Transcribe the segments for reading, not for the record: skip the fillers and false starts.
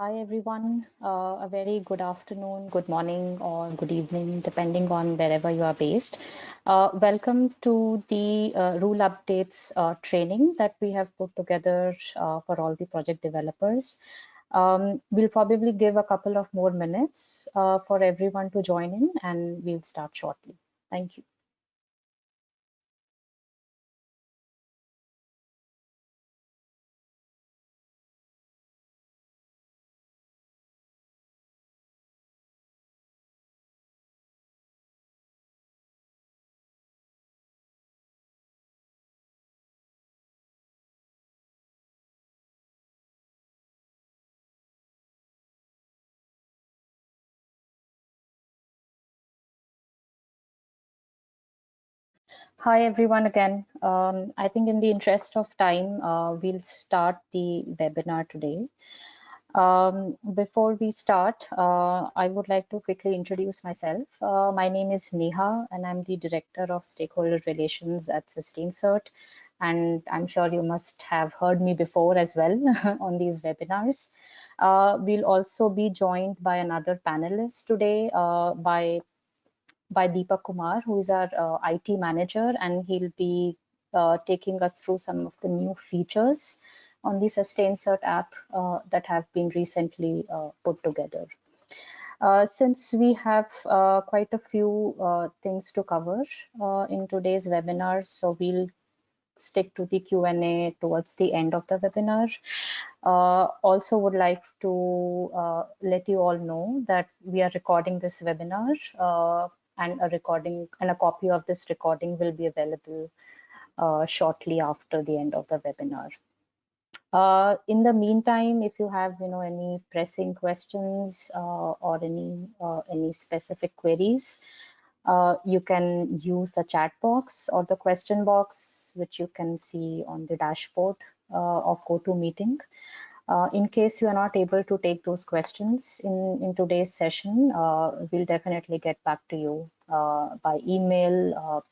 Hi everyone, a very good afternoon, good morning, or good evening, depending on wherever you are based. Welcome to the rule updates training that we have put together for all the project developers. We'll probably give a couple of more minutes for everyone to join in, and we'll start shortly. Thank you. Hi everyone again. I think in the interest of time, we'll start the webinar today. Before we start, I would like to quickly introduce myself. My name is Neha, and I'm the Director of Stakeholder Relations at SustainCert. And I'm sure you must have heard me before as well on these webinars. We'll also be joined by another panelist today by Deepak Kumar, who is our IT manager, and he'll be taking us through some of the new features on the SustainCert app that have been recently put together. Since we have quite a few things to cover in today's webinar, so we'll stick to the Q&A towards the end of the webinar. Also would like to let you all know that we are recording this webinar and a copy of this recording will be available shortly after the end of the webinar. In the meantime, if you have any pressing questions or any specific queries, you can use the chat box or the question box, which you can see on the dashboard of GoToMeeting. In case you are not able to take those questions in today's session, we'll definitely get back to you by email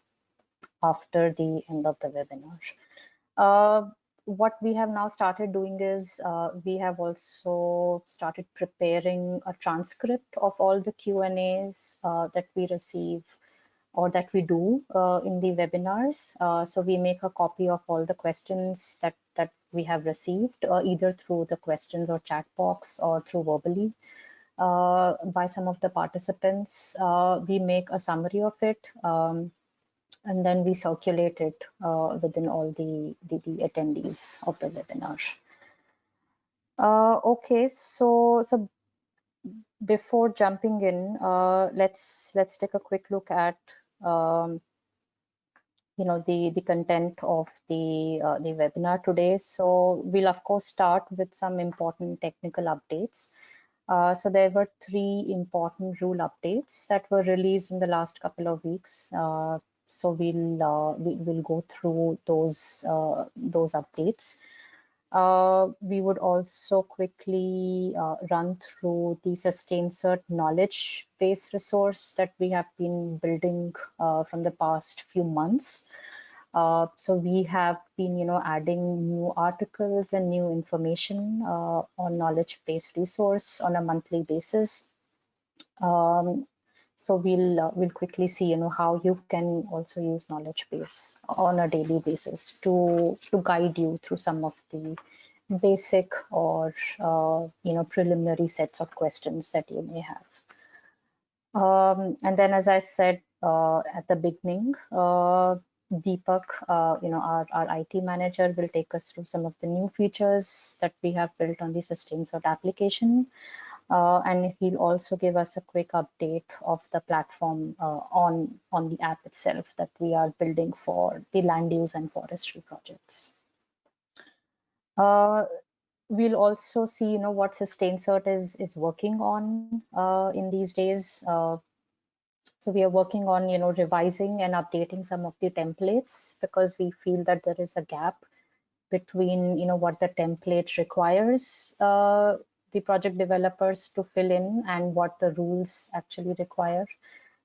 after the end of the webinar. What we have now started doing is we have also started preparing a transcript of all the Q&As that we receive or that we do in the webinars. So we make a copy of all the questions that we have received, either through the questions or chat box or through verbally by some of the participants. We make a summary of it. And then we circulate it within all the attendees of the webinar. Okay, so before jumping in, let's take a quick look at the content of the webinar today. So we'll of course start with some important technical updates. So there were three important rule updates that were released in the last couple of weeks. So we'll go through those updates. We would also quickly run through the SustainCert knowledge base resource that we have been building from the past few months. So we have been, adding new articles and new information on knowledge-based resource on a monthly basis. So we'll quickly see, how you can also use knowledge base on a daily basis to guide you through some of the basic or preliminary sets of questions that you may have. And then, as I said at the beginning, Deepak, our IT manager, will take us through some of the new features that we have built on the SustainCert application. And he'll also give us a quick update of the platform on the app itself that we are building for the land use and forestry projects. We'll also see, what SustainCert is working on in these days. So we are working on, revising and updating some of the templates because we feel that there is a gap between, what the template requires the project developers to fill in and what the rules actually require.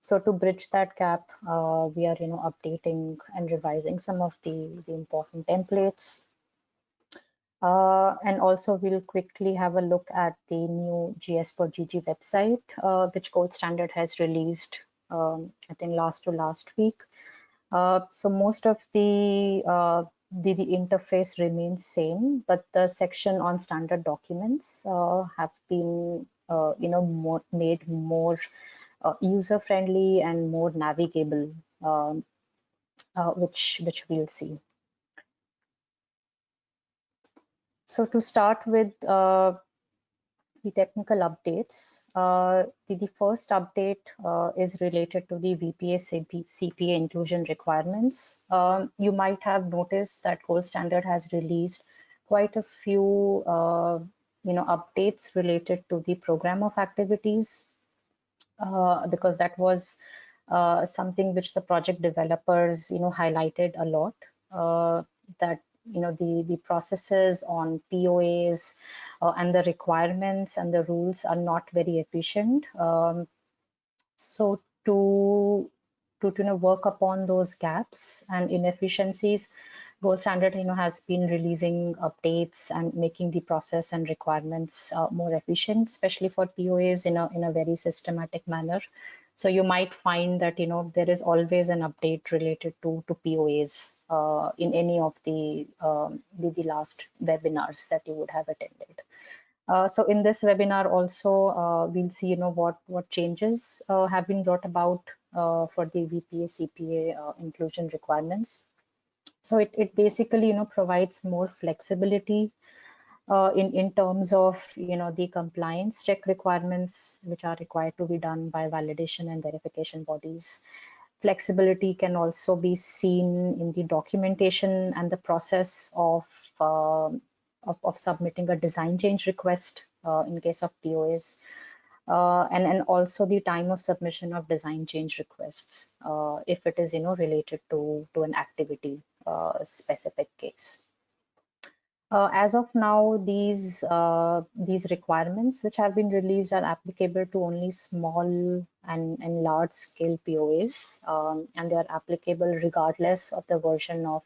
So to bridge that gap, we are, updating and revising some of the important templates. And also we'll quickly have a look at the new GS4GG website, which Gold Standard has released, I think last week. So most of the interface remains same, but the section on standard documents have been made more user friendly and more navigable, which we'll see. So to start with the technical updates, the first update is related to the VPA CPA inclusion requirements. You might have noticed that Gold Standard has released quite a few updates related to the program of activities, because that was something which the project developers highlighted a lot, that the processes on POAs and the requirements and the rules are not very efficient. So to work upon those gaps and inefficiencies, Gold Standard has been releasing updates and making the process and requirements more efficient, especially for POAs in a very systematic manner. So you might find that there is always an update related to POAs in any of the last webinars that you would have attended. So in this webinar also, we'll see what changes have been brought about for the VPA CPA inclusion requirements. So it basically provides more flexibility in terms of the compliance check requirements which are required to be done by validation and verification bodies. Flexibility can also be seen in the documentation and the process of submitting a design change request in case of POAs, and also the time of submission of design change requests if it is related to an activity specific case. As of now, these requirements which have been released are applicable to only small and large scale POAs, and they are applicable regardless of the version of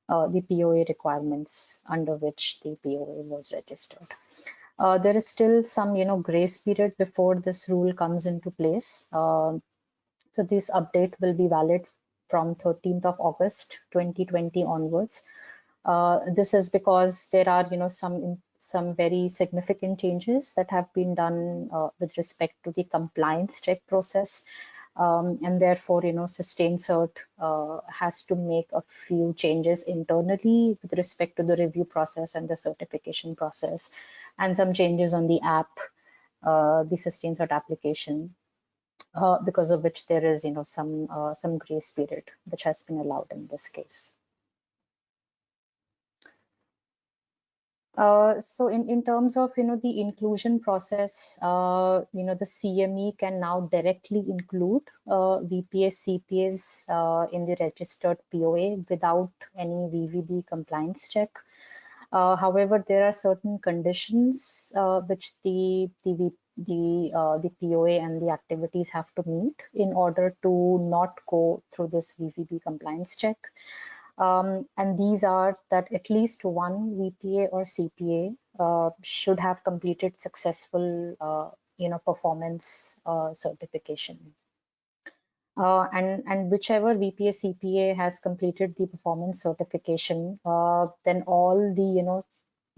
the POA requirements under which the POA was registered. There is still some grace period before this rule comes into place. So this update will be valid from 13th of August 2020 onwards. This is because there are some very significant changes that have been done with respect to the compliance check process, and therefore Sustain Cert has to make a few changes internally with respect to the review process and the certification process, and some changes on the app, the Sustain Cert application, because of which there is some grace period which has been allowed in this case. So in terms of the inclusion process, the CME can now directly include VPA CPAs in the registered POA without any VVB compliance check. However, there are certain conditions which the POA and the activities have to meet in order to not go through this VVB compliance check. And these are that at least one VPA or CPA should have completed successful performance certification. And whichever VPA CPA has completed the performance certification, then all the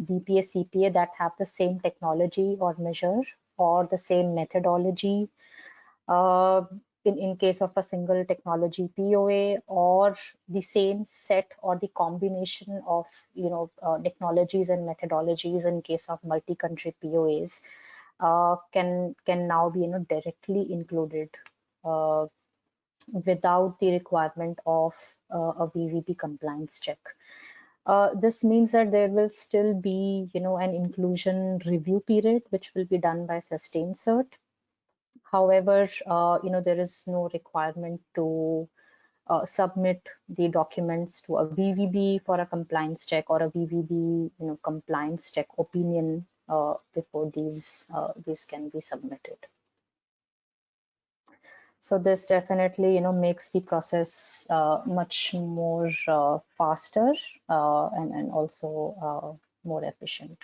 VPA CPA that have the same technology or measure or the same methodology, in case of a single technology POA, or the same set or the combination of technologies and methodologies in case of multi-country POAs, can now be directly included without the requirement of a VVB compliance check. This means that there will still be an inclusion review period which will be done by Sustain Cert. However, there is no requirement to submit the documents to a VVB for a compliance check or a VVB compliance check opinion before these can be submitted. So this definitely makes the process much more faster and also more efficient.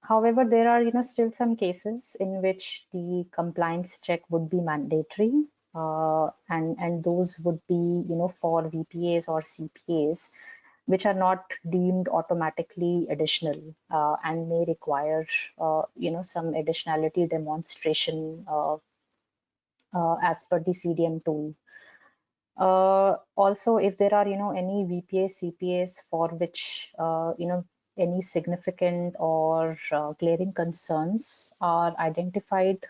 However, there are still some cases in which the compliance check would be mandatory, and those would be for VPAs or CPAs, which are not deemed automatically additional and may require some additionality demonstration as per the CDM tool. Also, if there are any VPAs, CPAs for which any significant or glaring concerns are identified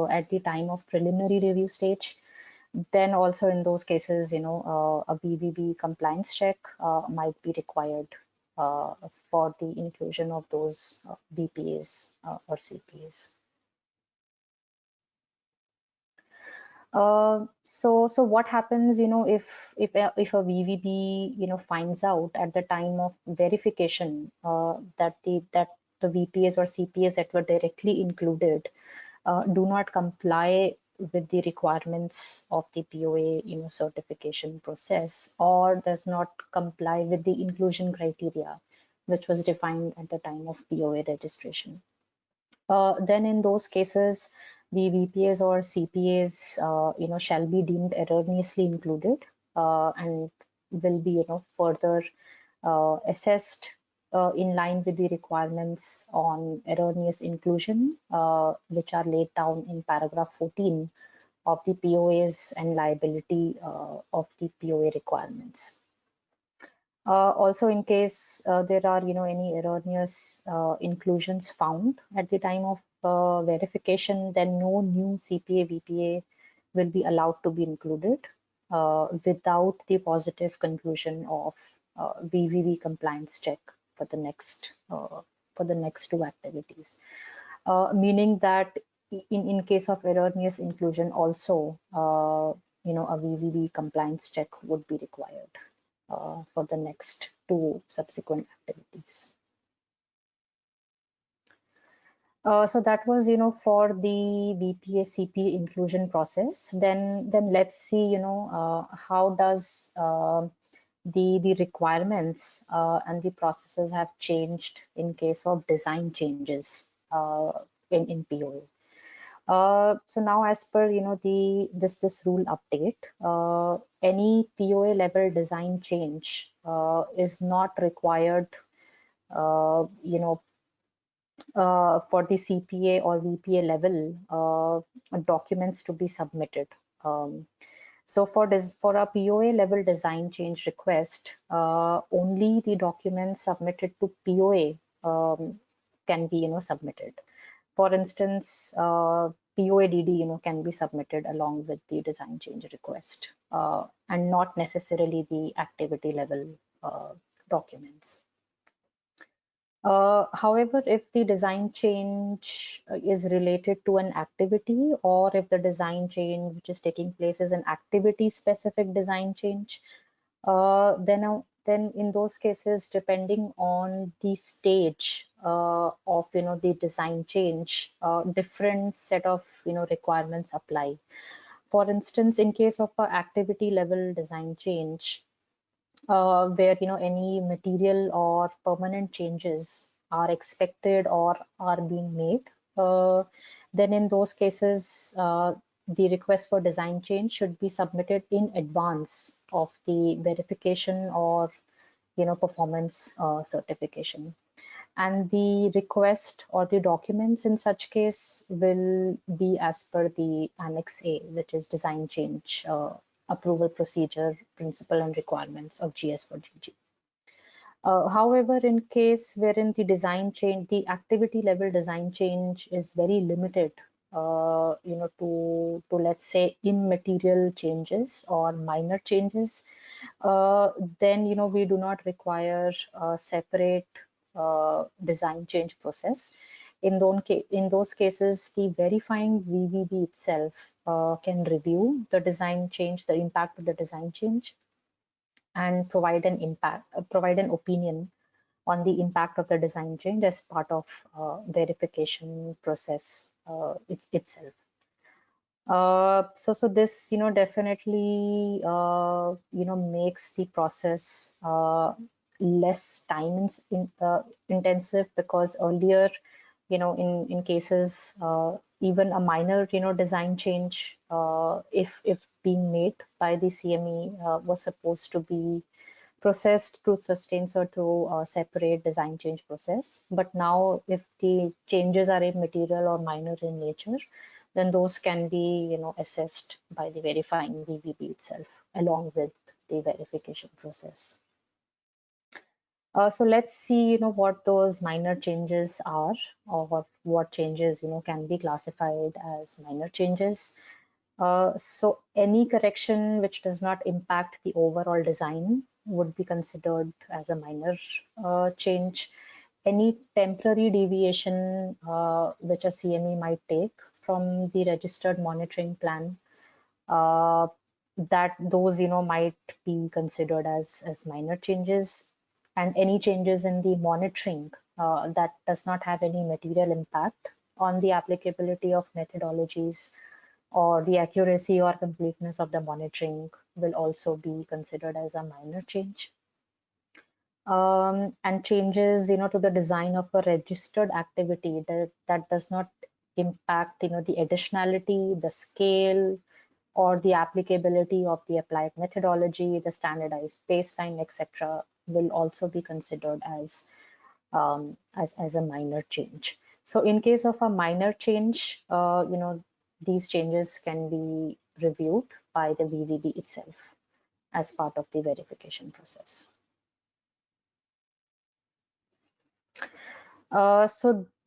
at the time of preliminary review stage, then also in those cases, a BBB compliance check might be required for the inclusion of those BPAs or CPAs. So what happens, if a VVB, finds out at the time of verification that the VPAs or CPAs that were directly included do not comply with the requirements of the POA, certification process, or does not comply with the inclusion criteria, which was defined at the time of POA registration. Then in those cases, the VPAs or CPAs, shall be deemed erroneously included and will be, further assessed in line with the requirements on erroneous inclusion, which are laid down in paragraph 14 of the POAs and liability of the POA requirements. Also, in case there are any erroneous inclusions found at the time of verification, then no new CPA VPA will be allowed to be included without the positive conclusion of VVB compliance check for the next two activities. Meaning that in case of erroneous inclusion, also a VVB compliance check would be required for the next two subsequent activities. So that was, for the VPA CPA inclusion process. Then let's see, how does the requirements and the processes have changed in case of design changes in POA. So now, as per this rule update, any POA level design change is not required, for the CPA or VPA level documents to be submitted. So for a POA level design change request, only the documents submitted to POA can be submitted. For instance, POADD can be submitted along with the design change request and not necessarily the activity level documents. However, if the design change is related to an activity, or if the design change which is taking place is an activity specific design change, then in those cases, depending on the stage of the design change, different set of requirements apply. For instance, in case of an activity level design change, where any material or permanent changes are expected or are being made, then in those cases the request for design change should be submitted in advance of the verification or performance certification, and the request or the documents in such case will be as per the Annex A, which is design change approval procedure, principle and requirements of GS4GG. However, in case wherein the design change, the activity level design change is very limited, to let's say immaterial changes or minor changes, then we do not require a separate design change process. In those cases, the verifying VVB itself can review the design change, the impact of the design change, and provide an opinion on the impact of the design change as part of verification process itself. So this definitely makes the process less time intensive, because earlier, in cases, even a minor, design change, if being made by the CME, was supposed to be processed through sustains or through a separate design change process. But now, if the changes are immaterial or minor in nature, then those can be, assessed by the verifying VVB itself, along with the verification process. So let's see, what those minor changes are, or what changes, can be classified as minor changes. So any correction which does not impact the overall design would be considered as a minor change. Any temporary deviation which a CME might take from the registered monitoring plan, uh, that those, might be considered as minor changes. And any changes in the monitoring that does not have any material impact on the applicability of methodologies or the accuracy or completeness of the monitoring will also be considered as a minor change. And changes, to the design of a registered activity that does not impact, the additionality, the scale, or the applicability of the applied methodology, the standardized baseline, etc., will also be considered as a minor change. So in case of a minor change, these changes can be reviewed by the VVB itself as part of the verification process.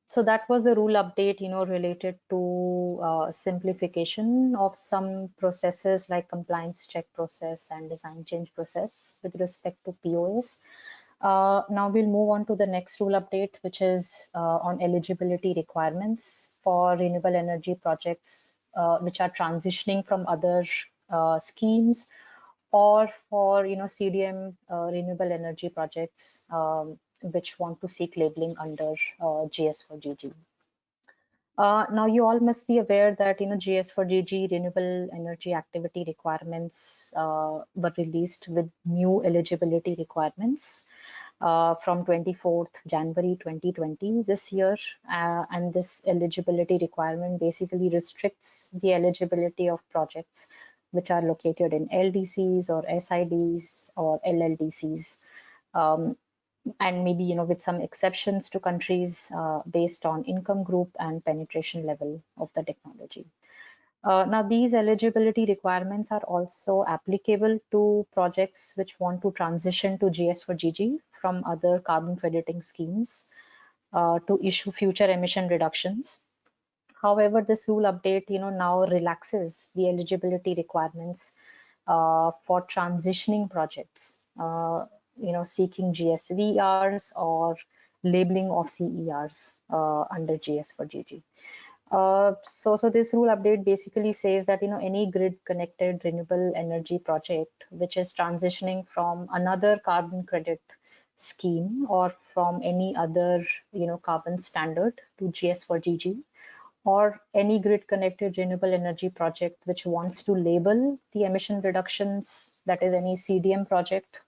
So that was a rule update, related to simplification of some processes like compliance check process and design change process with respect to POS. Now we'll move on to the next rule update, which is on eligibility requirements for renewable energy projects which are transitioning from other schemes, or for CDM renewable energy projects which want to seek labeling under GS4GG. Now you all must be aware that GS4GG renewable energy activity requirements were released with new eligibility requirements from 24th January 2020 this year, and this eligibility requirement basically restricts the eligibility of projects which are located in LDCs or SIDs or LLDCs, and maybe with some exceptions to countries based on income group and penetration level of the technology. Now, these eligibility requirements are also applicable to projects which want to transition to GS4GG from other carbon crediting schemes to issue future emission reductions. However, this rule update, now relaxes the eligibility requirements for transitioning projects, seeking GSVRs or labeling of CERs under GS4GG. So this rule update basically says that any grid connected renewable energy project which is transitioning from another carbon credit scheme or from any other carbon standard to GS4GG, or any grid connected renewable energy project which wants to label the emission reductions, that is any CDM project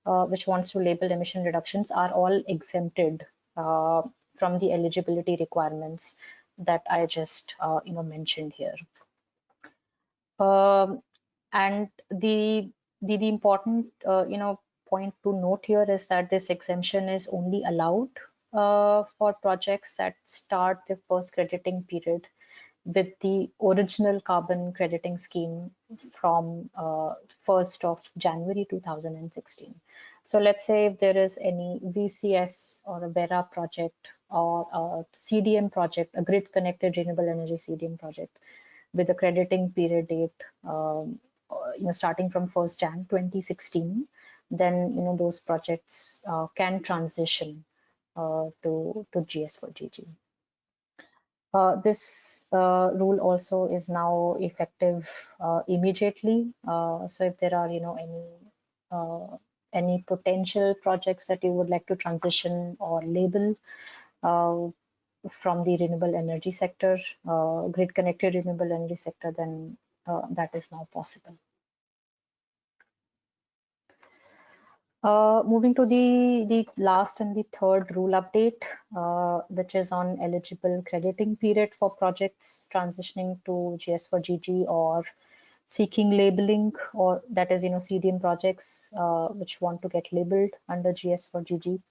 which wants to label emission reductions, are all exempted from the eligibility requirements that I just mentioned here. And the important point to note here is that this exemption is only allowed for projects that start the first crediting period with the original carbon crediting scheme from 1st of January 2016. So let's say if there is any VCS or a Vera project or a CDM project, a grid connected renewable energy CDM project with a crediting period date starting from 1st Jan 2016, then those projects can transition to GS4GG. This rule also is now effective immediately. So if there are any potential projects that you would like to transition or label from the renewable energy sector, grid connected renewable energy sector, then that is now possible. Moving to the last and the third rule update, which is on eligible crediting period for projects transitioning to GS4GG or seeking labeling, or that is, CDM projects which want to get labeled under GS4GG.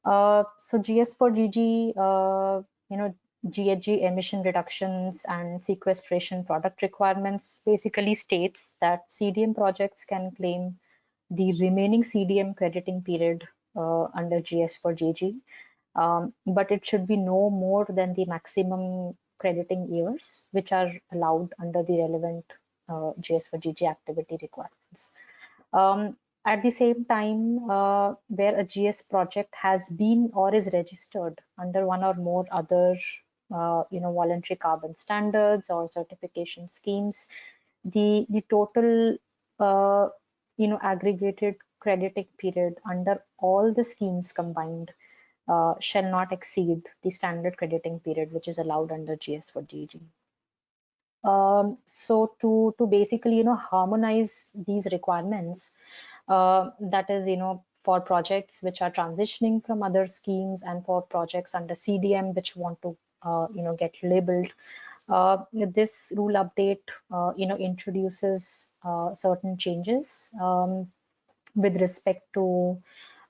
So GS4GG, GHG emission reductions and sequestration product requirements basically states that CDM projects can claim the remaining CDM crediting period under GS4GG, but it should be no more than the maximum crediting years which are allowed under the relevant GS4GG activity requirements. At the same time, where a GS project has been or is registered under one or more other, voluntary carbon standards or certification schemes, the total, aggregated crediting period under all the schemes combined shall not exceed the standard crediting period which is allowed under GS4GG. So to basically, harmonize these requirements, that is, for projects which are transitioning from other schemes and for projects under CDM which want to, get labeled, this rule update, introduces certain changes with respect to,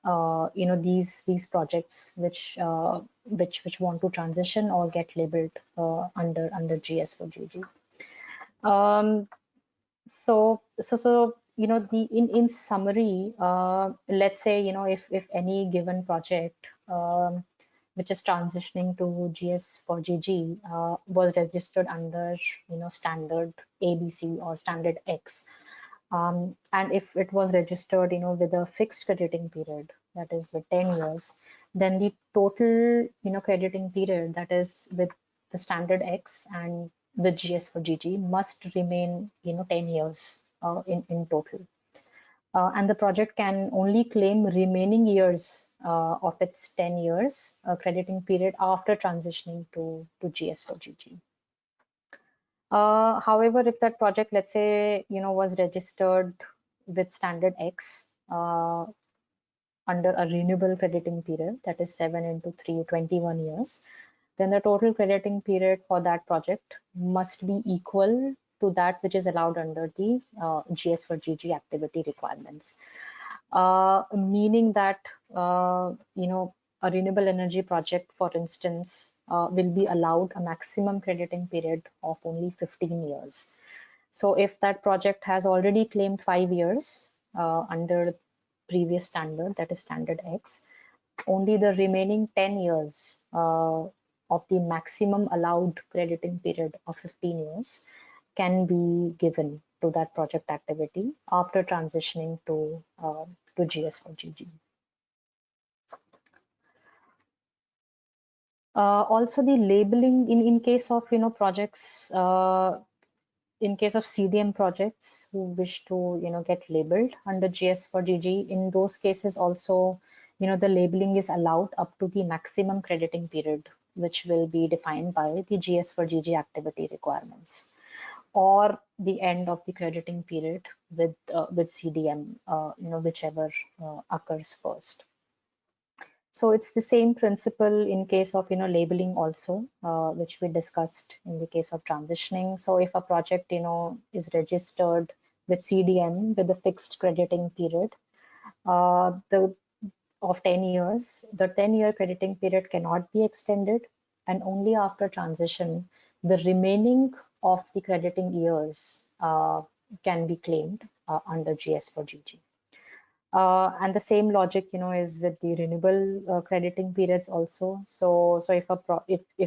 these projects which want to transition or get labeled under GS4GG. So the in summary, let's say, if any given project which is transitioning to GS4GG was registered under, standard ABC or standard X, and if it was registered, with a fixed crediting period, that is with 10 years, then the total, crediting period, that is with the standard X and with GS4GG, must remain, 10 years in total. And the project can only claim remaining years of its 10 years crediting period after transitioning to GS4GG. However, if that project, let's say, was registered with standard X under a renewable crediting period, that is 7 into 3, 21 years, then the total crediting period for that project must be equal to that which is allowed under the GS4GG activity requirements. Meaning that, a renewable energy project, for instance, will be allowed a maximum crediting period of only 15 years. So if that project has already claimed 5 years under previous standard, that is standard X, only the remaining 10 years of the maximum allowed crediting period of 15 years can be given to that project activity after transitioning to GS4GG. Also, the labeling in case of, projects, in case of CDM projects who wish to, get labeled under GS4GG, in those cases also, the labeling is allowed up to the maximum crediting period, which will be defined by the GS4GG activity requirements, or the end of the crediting period with CDM, whichever occurs first. So it's the same principle in case of, labeling also, which we discussed in the case of transitioning. So if a project, is registered with CDM with a fixed crediting period, of 10 years, the 10-year crediting period cannot be extended, and only after transition, the remaining of the crediting years can be claimed under GS4GG. And the same logic, is with the renewable crediting periods also. So if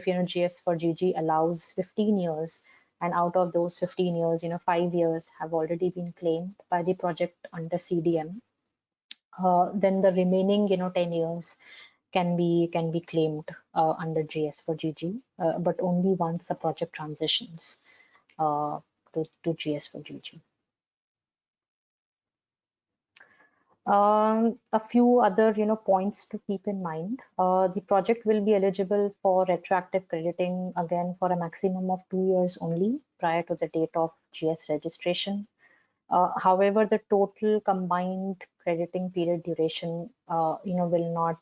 GS4GG allows 15 years, and out of those 15 years, 5 years have already been claimed by the project under CDM, then the remaining, 10 years can be claimed under GS4GG, but only once the project transitions to GS4GG. A few other, points to keep in mind. The project will be eligible for retroactive crediting again for a maximum of 2 years only prior to the date of GS registration. However, the total combined crediting period duration, will not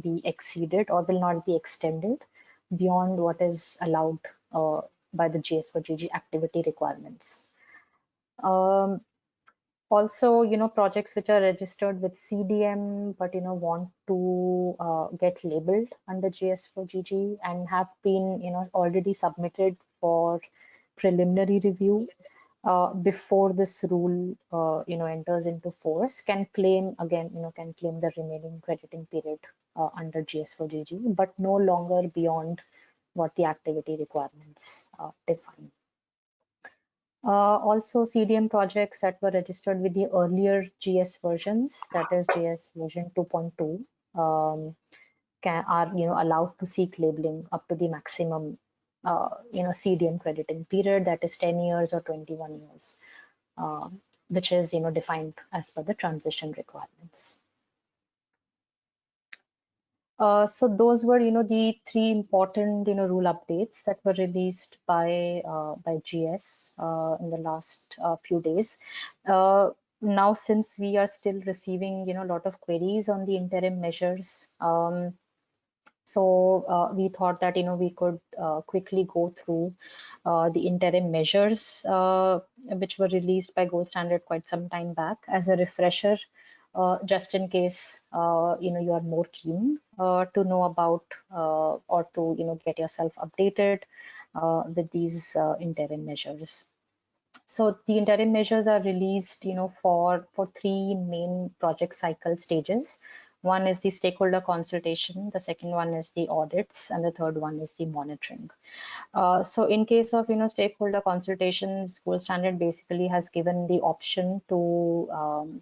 be exceeded or will not be extended beyond what is allowed by the GS4GG activity requirements. Um, Also, projects which are registered with CDM, but, want to get labeled under GS4GG and have been, already submitted for preliminary review before this rule, enters into force, can claim again, can claim the remaining crediting period under GS4GG, but no longer beyond what the activity requirements define. Also, CDM projects that were registered with the earlier GS versions, that is GS version 2.2, are allowed to seek labeling up to the maximum CDM crediting period, that is 10 years or 21 years, which is defined as per the transition requirements. So those were, the three important, rule updates that were released by GS in the last few days. Now, since we are still receiving, a lot of queries on the interim measures, so we thought that, we could quickly go through the interim measures which were released by Gold Standard quite some time back as a refresher. Just in case you are more keen to know about or to get yourself updated with these interim measures. So the interim measures are released for three main project cycle stages. One is the stakeholder consultation, the second one is the audits, and the third one is the monitoring. So in case of stakeholder consultations, Gold Standard basically has given the option to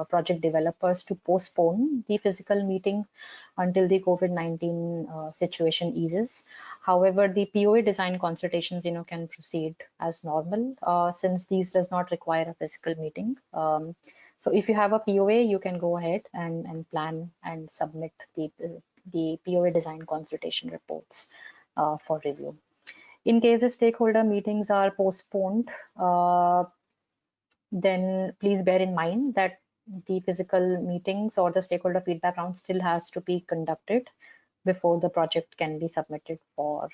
project developers to postpone the physical meeting until the COVID-19 situation eases. However, the POA design consultations can proceed as normal since these does not require a physical meeting. So if you have a POA, you can go ahead and plan and submit the POA design consultation reports for review. In case the stakeholder meetings are postponed, then please bear in mind that the physical meetings or the stakeholder feedback round still has to be conducted before the project can be submitted for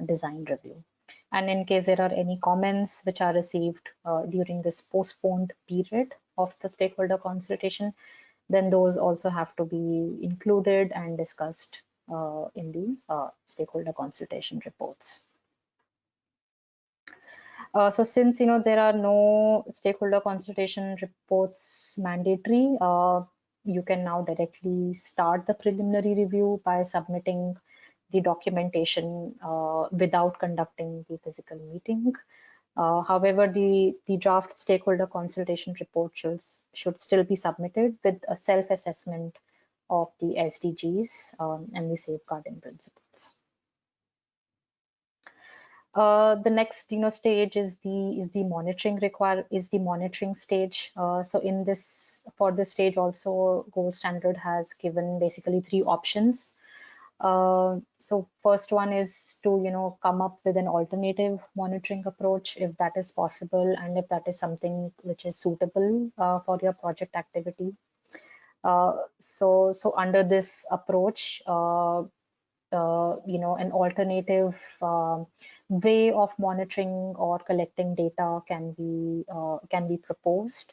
design review. And in case there are any comments which are received during this postponed period of the stakeholder consultation, then those also have to be included and discussed in the stakeholder consultation reports. So since there are no stakeholder consultation reports mandatory, you can now directly start the preliminary review by submitting the documentation without conducting the physical meeting. However, the draft stakeholder consultation report should still be submitted with a self-assessment of the SDGs and the safeguarding principles. The next stage is the monitoring stage. So in this for this stage also Gold Standard has given basically three options. So first one is to come up with an alternative monitoring approach if that is possible and if that is something which is suitable for your project activity. So under this approach, an alternative way of monitoring or collecting data can be proposed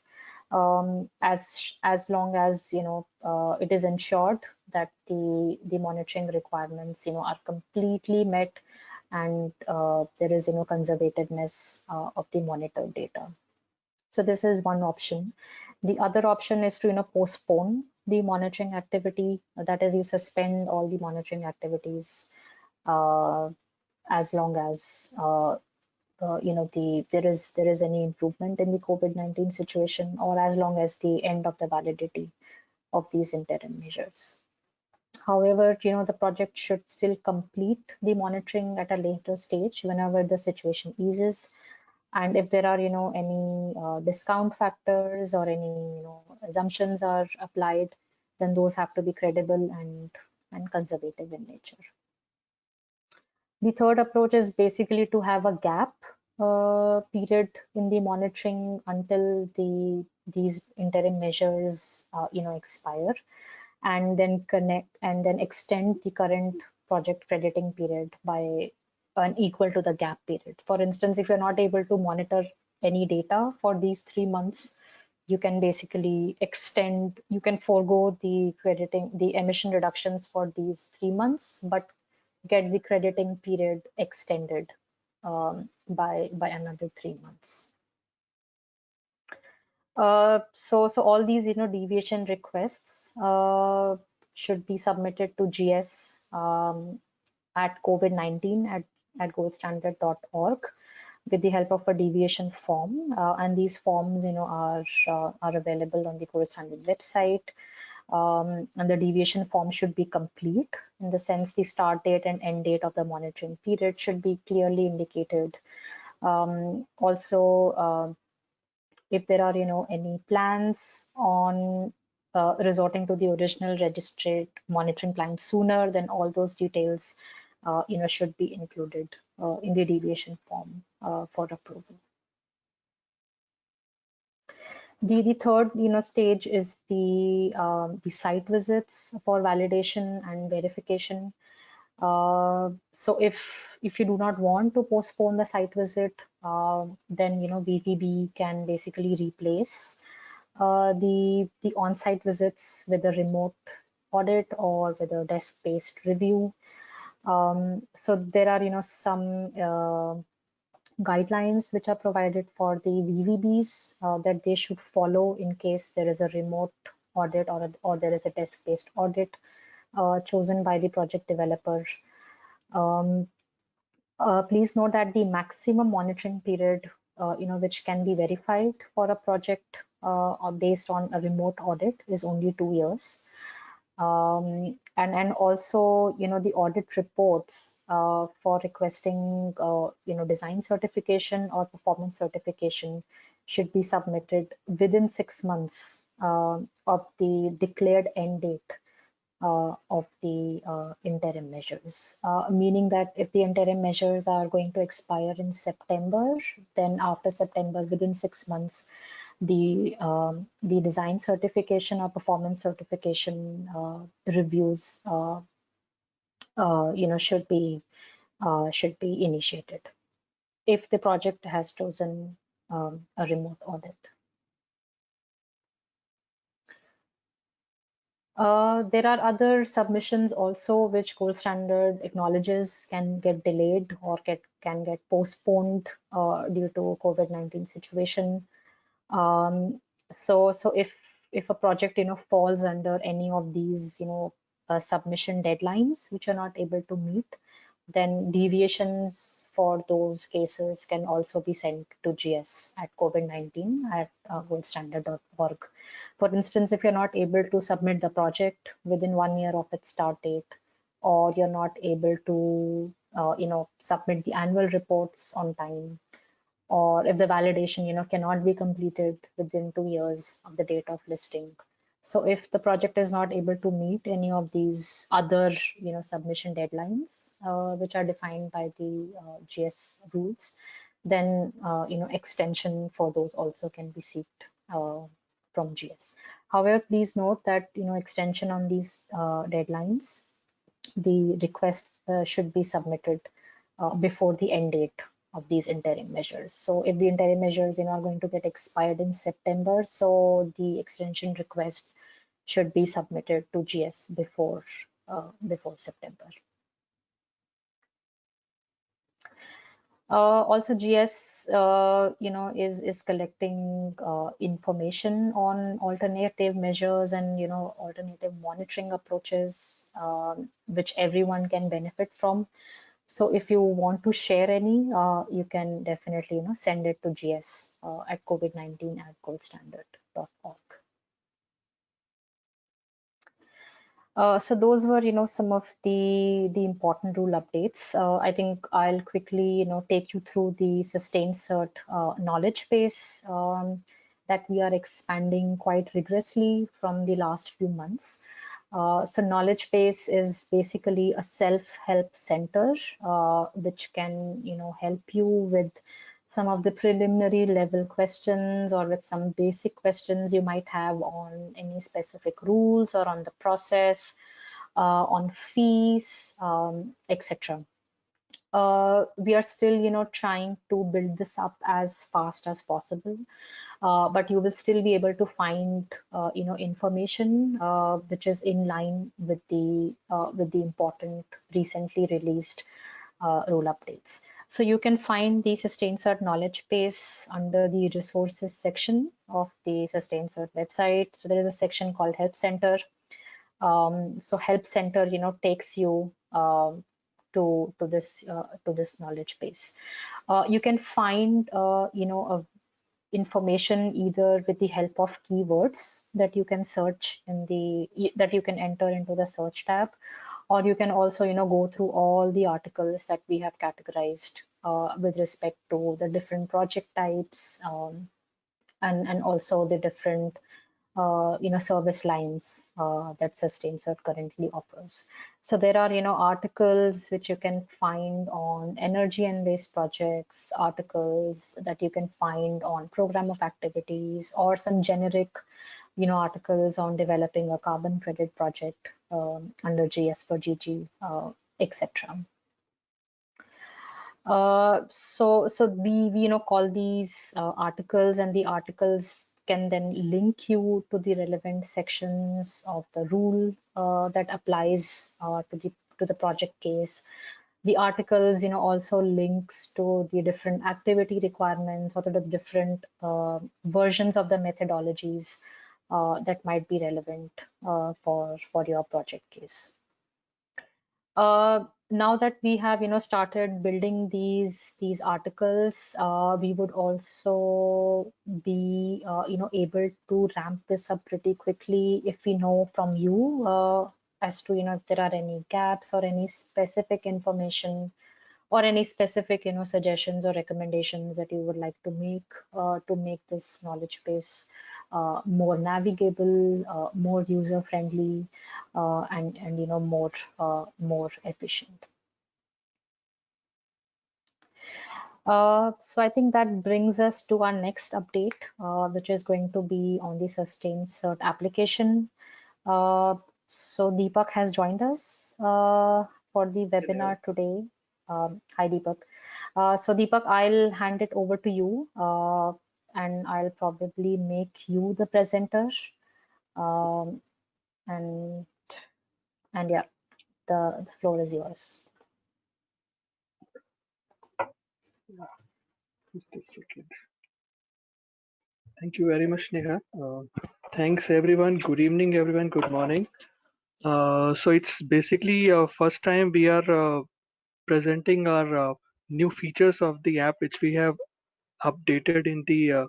as long as it is ensured that the monitoring requirements are completely met and there is conservativeness of the monitored data. So this is one option. The other option is to postpone the monitoring activity, that is you suspend all the monitoring activities as long as there is any improvement in the COVID-19 situation or as long as the end of the validity of these interim measures. However, the project should still complete the monitoring at a later stage whenever the situation eases. And if there are, any discount factors or any, assumptions are applied, then those have to be credible and conservative in nature. The third approach is basically to have a gap period in the monitoring until these interim measures expire, and then extend the current project crediting period by an equal to the gap period. For instance, if you're not able to monitor any data for these 3 months, you can basically you can forego the emission reductions for these 3 months, but get the crediting period extended by another 3 months. So all these deviation requests should be submitted to GS at COVID-19 at goldstandard.org with the help of a deviation form, and these forms are available on the Gold Standard website. And the deviation form should be complete, in the sense the start date and end date of the monitoring period should be clearly indicated. Also, if there are any plans on resorting to the original registered monitoring plan sooner, then all those details should be included in the deviation form for approval. The third stage is the site visits for validation and verification. So if you do not want to postpone the site visit, then VPB can basically replace the on-site visits with a remote audit or with a desk-based review. So there are some guidelines which are provided for the VVBs that they should follow in case there is a remote audit or there is a desk-based audit chosen by the project developer. Please note that the maximum monitoring period, which can be verified for a project based on a remote audit, is only 2 years. And also, the audit reports for requesting, design certification or performance certification should be submitted within 6 months of the declared end date of the interim measures, meaning that if the interim measures are going to expire in September, then after September, within 6 months, the design certification or performance certification reviews should be initiated if the project has chosen a remote audit. There are other submissions also which Gold Standard acknowledges can get delayed or can get postponed due to COVID-19 situation. So if a project falls under any of these submission deadlines which are not able to meet, then deviations for those cases can also be sent to GS at COVID-19 at goldstandard.org. For instance, if you're not able to submit the project within 1 year of its start date, or you're not able to submit the annual reports on time, or if the validation cannot be completed within 2 years of the date of listing. So if the project is not able to meet any of these other submission deadlines which are defined by the GS rules, then extension for those also can be sought from GS. However, please note that extension on these deadlines, the request should be submitted before the end date of these interim measures. So if the interim measures are going to get expired in September, so the extension request should be submitted to GS before September. Also, GS is collecting information on alternative measures and alternative monitoring approaches which everyone can benefit from. So if you want to share any, you can definitely send it to GS at covid19@goldstandard.org. So those were some of the important rule updates. I think I'll quickly take you through the sustained cert knowledge base that we are expanding quite rigorously from the last few months. So knowledge base is basically a self-help center which can help you with some of the preliminary level questions or with some basic questions you might have on any specific rules or on the process, on fees, etc. We are still, trying to build this up as fast as possible. But you will still be able to find, information which is in line with the important recently released rule updates. So you can find the SustainCert knowledge base under the resources section of the SustainCert website. So there is a section called Help Center. So Help Center, takes you to this knowledge base. You can find, information either with the help of keywords that you can search that you can enter into the search tab, or you can also go through all the articles that we have categorized with respect to the different project types, and also the different service lines that SustainCert currently offers. So there are articles which you can find on energy and waste projects, articles that you can find on program of activities, or some generic articles on developing a carbon credit project under GS4GG, etc. So we call these articles, and the articles can then link you to the relevant sections of the rule that applies to the project case. The articles, also links to the different activity requirements or to the different versions of the methodologies that might be relevant for your project case. Now that we have started building these articles, we would also be able to ramp this up pretty quickly if we know from you as to if there are any gaps or any specific information or any specific suggestions or recommendations that you would like to make this knowledge base more navigable, more user friendly, and more efficient. So I think that brings us to our next update, which is going to be on the SustainCert application. So Deepak has joined us for the webinar today. Hi, Deepak. So Deepak, I'll hand it over to you, and I'll probably make you the presenter. Um, and yeah, the floor is yours. Just a second. Thank you very much, Neha. Thanks everyone. Good evening, everyone. Good morning. So it's basically first time we are presenting our new features of the app, which we have updated in the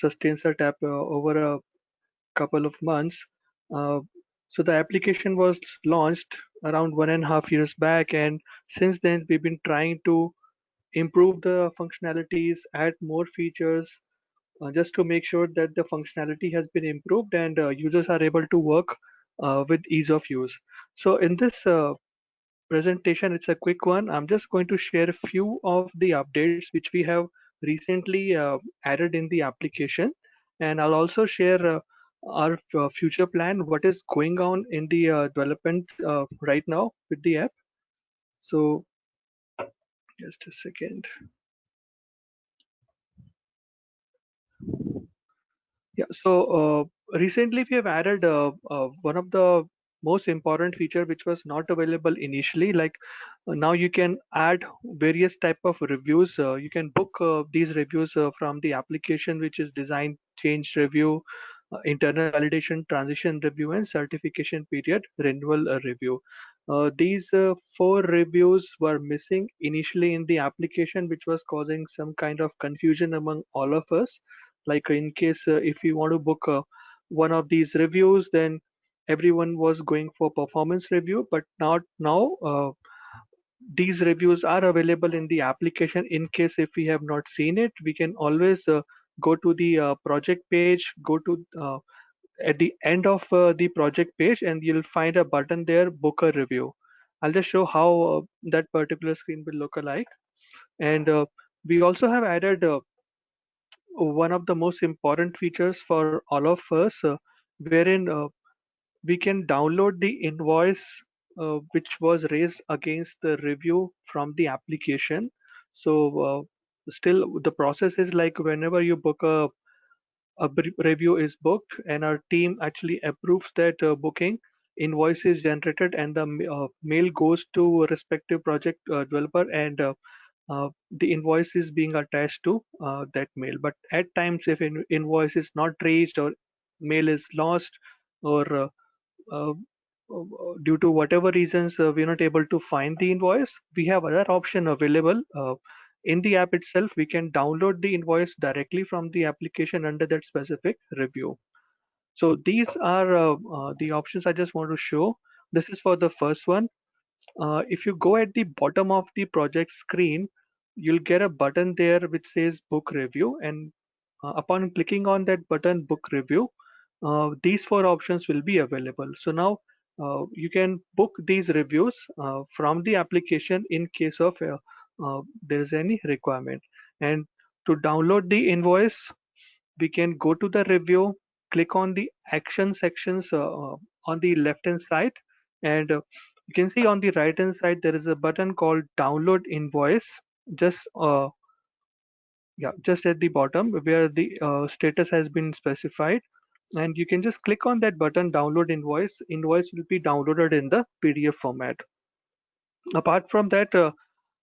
SustainCert app over a couple of months. Uh, so the application was launched around 1.5 years back, and since then we've been trying to improve the functionalities, add more features, just to make sure that the functionality has been improved and users are able to work with ease of use. So in this presentation, it's a quick one. I'm just going to share a few of the updates which we have recently added in the application, and I'll also share our future plan, what is going on in the development right now with the app. So just a second. Yeah, so recently we have added one of the most important feature which was not available initially. Like now you can add various type of reviews. You can book these reviews from the application, which is design change review, internal validation, transition review, and certification period renewal review. These four reviews were missing initially in the application, which was causing some kind of confusion among all of us. Like in case if you want to book one of these reviews, then everyone was going for performance review, but not now. These reviews are available in the application. In case if we have not seen it, we can always go to the project page, go to at the end of the project page, and you'll find a button there, book a review. I'll just show how that particular screen will look alike. And We also have added one of the most important features for all of us, wherein we can download the invoice which was raised against the review from the application. So still the process is like whenever you book a review is booked and our team actually approves that booking, invoice is generated and the mail goes to a respective project developer, and the invoice is being attached to that mail. But at times if invoice is not raised or mail is lost, or uh, due to whatever reasons we're not able to find the invoice, we have other option available. In the app itself, we can download the invoice directly from the application under that specific review. So these are the options I just want to show. This is for the first one. If you go at the bottom of the project screen, you'll get a button there which says book review, and upon clicking on that button book review, these four options will be available. So now you can book these reviews from the application in case of there is any requirement. And to download the invoice, we can go to the review, click on the action sections on the left hand side, and you can see on the right hand side there is a button called download invoice, just yeah, just at the bottom where the status has been specified, and you can just click on that button download invoice. Invoice will be downloaded in the PDF format. Apart from that,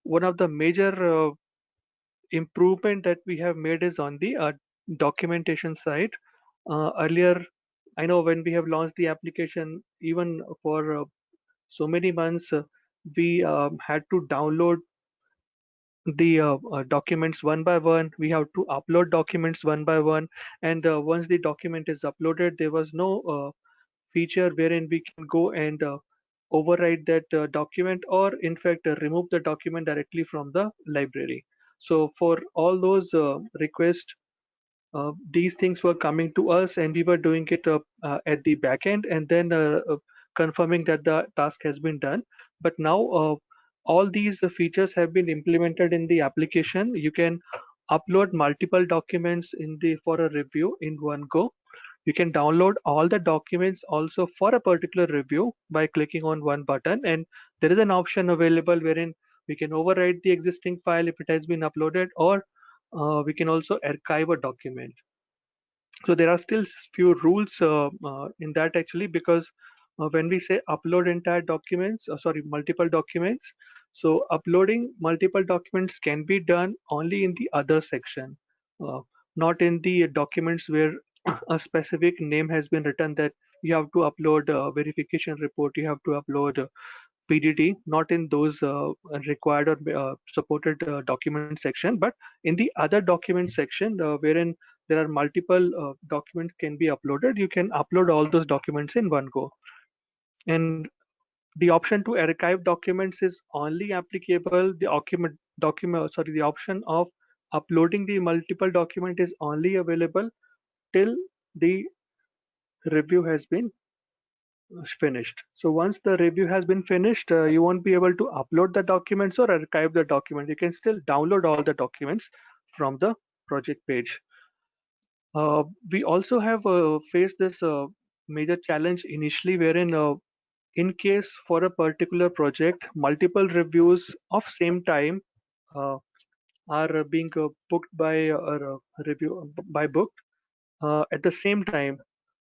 one of the major improvement that we have made is on the documentation side. Earlier, I know when we have launched the application, even for so many months, we had to download the documents one by one. We have to upload documents one by one, and once the document is uploaded, there was no feature wherein we can go and override that document, or in fact remove the document directly from the library. So for all those requests, these things were coming to us and we were doing it at the back end, and then confirming that the task has been done. But now all these features have been implemented in the application. You can upload multiple documents in the for a review in one go. You can download all the documents also for a particular review by clicking on one button, and there is an option available wherein we can overwrite the existing file if it has been uploaded, or we can also archive a document. So there are still few rules in that actually, because when we say upload entire documents, sorry, multiple documents, so uploading multiple documents can be done only in the other section, uh, not in the documents where a specific name has been written that you have to upload a verification report, you have to upload PDD, not in those required or supported document section, but in the other document section wherein there are multiple documents can be uploaded. You can upload all those documents in one go. And the option to archive documents is only applicable. The option of uploading the multiple document is only available till the review has been finished. So once the review has been finished, you won't be able to upload the documents or archive the document. You can still download all the documents from the project page. We also have faced this major challenge initially, wherein in case for a particular project, multiple reviews of same time uh, are being booked by review by booked at the same time.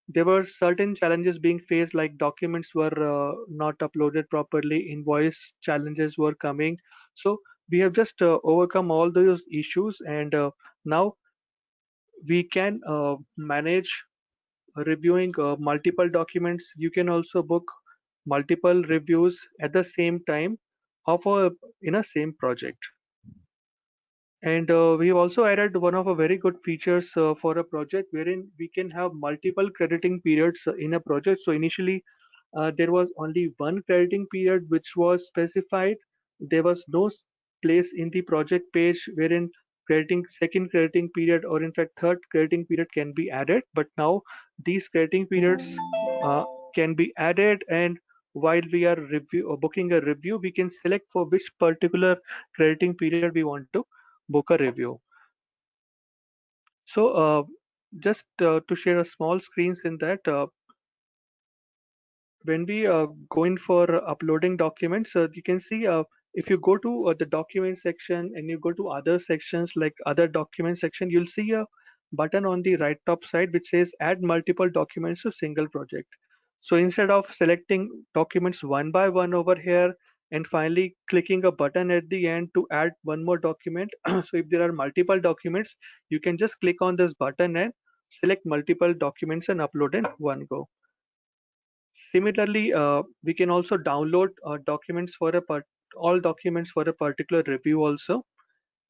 There were certain challenges being faced, like documents were not uploaded properly, invoice challenges were coming. So we have just overcome all those issues, and now we can manage reviewing multiple documents. You can also book multiple reviews at the same time of a in a same project. And we have also added one of a very good features for a project wherein we can have multiple crediting periods in a project. So initially there was only one crediting period which was specified. There was no place in the project page wherein crediting second crediting period, or in fact third crediting period, can be added. But now these crediting periods uh, can be added, and while we are booking a review, we can select for which particular crediting period we want to book a review. So just to share a small screens in that, when we go in for uploading documents, you can see if you go to the document section and you go to other sections like other document section, you'll see a button on the right top side which says add multiple documents to single project. So instead of selecting documents one by one over here and finally clicking a button at the end to add one more document, so if there are multiple documents, you can just click on this button and select multiple documents and upload in one go. Similarly, we can also download documents for all documents for a particular review also.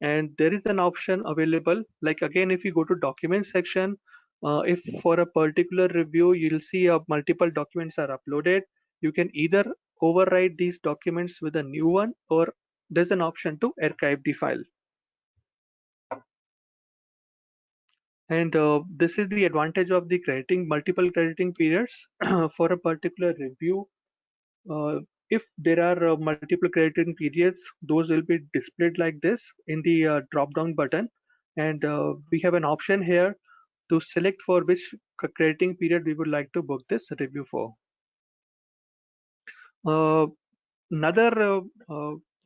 And there is an option available, like again, if you go to document section, if for a particular review, you'll see multiple documents are uploaded. You can either overwrite these documents with a new one, or there's an option to archive the file. And this is the advantage of the crediting, multiple crediting periods for a particular review. If there are multiple crediting periods, those will be displayed like this in the drop-down button. And we have an option here to select for which crediting period we would like to book this review for. Another